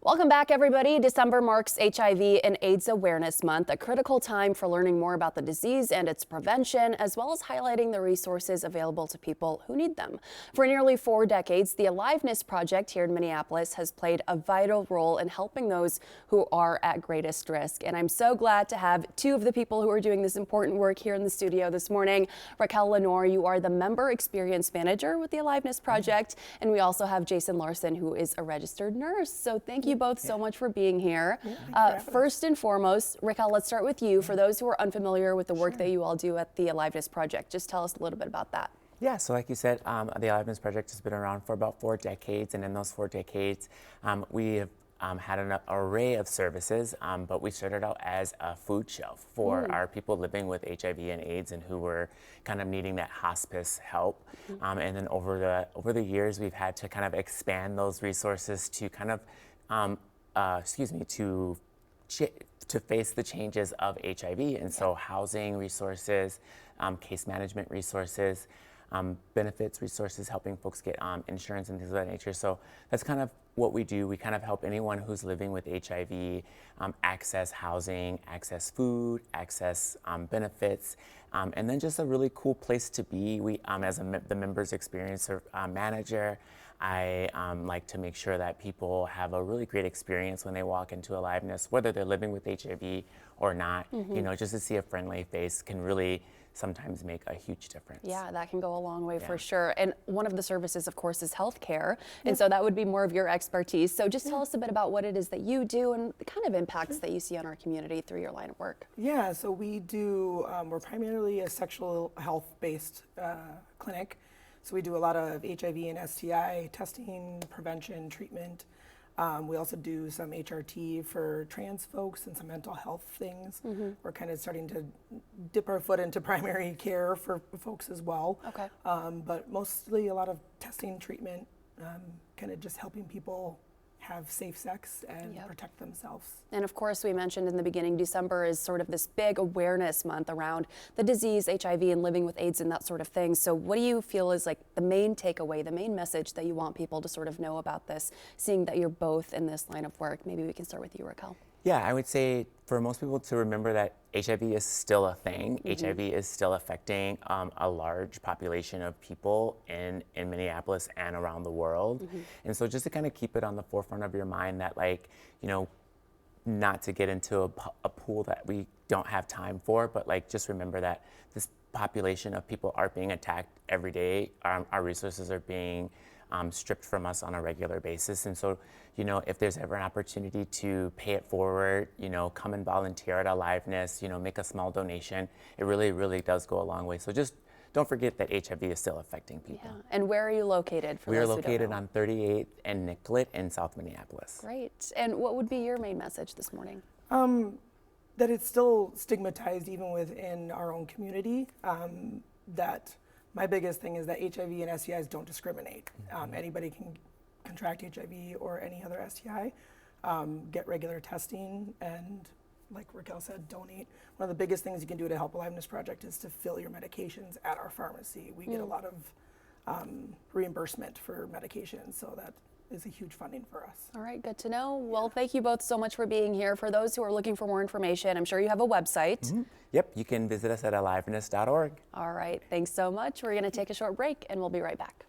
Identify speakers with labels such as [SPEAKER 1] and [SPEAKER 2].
[SPEAKER 1] Welcome back, everybody. December marks HIV and AIDS Awareness Month, a critical time for learning more about the disease and its prevention, as well as highlighting the resources available to people who need them. For nearly 4 decades, the Aliveness Project here in Minneapolis has played a vital role in helping those who are at greatest risk. And I'm so glad to have 2 of the people who are doing this important work here in the studio this morning. Raquel Lenore, you are the Member Experience Manager with the Aliveness Project, and we also have Jason Larson, who is a registered nurse. So thank you both so much for being here. First and foremost, Raquel, let's start with you. For those who are unfamiliar with the work that you all do at the Aliveness Project, just tell us a little bit about that.
[SPEAKER 2] Yeah, so like you said, the Aliveness Project has been around for about 4 decades, and in those 4 decades, we have had an array of services, but we started out as a food shelf for our people living with HIV and AIDS and who were kind of needing that hospice help. And then over the years, we've had to kind of expand those resources to kind of to face the changes of HIV, and so housing resources, case management resources, benefits resources, helping folks get insurance and things of that nature. So that's kind of what we do. We kind of help anyone who's living with HIV access housing, access food, access benefits, and then just a really cool place to be. We, as the Members Experience Manager, I like to make sure that people have a really great experience when they walk into Aliveness, whether they're living with HIV or not. You know, just to see a friendly face can really sometimes make a huge difference.
[SPEAKER 1] Yeah, that can go a long way for sure. And one of the services, of course, is healthcare. And so that would be more of your expertise. So just tell us a bit about what it is that you do and the kind of impacts that you see on our community through your line of work.
[SPEAKER 3] Yeah, so we do, we're primarily a sexual health-based clinic. So we do a lot of HIV and STI testing, prevention, treatment. We also do some HRT for trans folks and some mental health things. We're kind of starting to dip our foot into primary care for folks as well.
[SPEAKER 1] Okay.
[SPEAKER 3] But mostly a lot of testing, treatment, kind of just helping people have safe sex and protect themselves.
[SPEAKER 1] And of course, we mentioned in the beginning, December is sort of this big awareness month around the disease, HIV, and living with AIDS and that sort of thing. So what do you feel is like the main takeaway, the main message that you want people to sort of know about this, seeing that you're both in this line of work? Maybe we can start with you, Raquel.
[SPEAKER 2] Yeah, I would say for most people to remember that HIV is still a thing. HIV is still affecting a large population of people in Minneapolis and around the world. And so just to kind of keep it on the forefront of your mind that, like, you know, not to get into a pool that we don't have time for, but like just remember that this population of people are being attacked every day. Our resources are being stripped from us on a regular basis. And so, you know, if there's ever an opportunity to pay it forward, you know, come and volunteer at Aliveness, you know, make a small donation, it really, really does go a long way. So just don't forget that HIV is still affecting people.
[SPEAKER 1] Yeah. And where are you located?
[SPEAKER 2] We are located on 38th and Nicollet in South Minneapolis.
[SPEAKER 1] Great. And what would be your main message this morning?
[SPEAKER 3] That it's still stigmatized even within our own community. That my biggest thing is that HIV and STIs don't discriminate. Anybody can contract HIV or any other STI, get regular testing, and like Raquel said, donate. One of the biggest things you can do to help Aliveness Project is to fill your medications at our pharmacy. We get a lot of reimbursement for medications, so that is a huge funding for us.
[SPEAKER 1] All right, good to know. Well, thank you both so much for being here. For those who are looking for more information, I'm sure you have a website.
[SPEAKER 2] Yep, you can visit us at aliveness.org.
[SPEAKER 1] All right, thanks so much. We're going to take a short break and we'll be right back.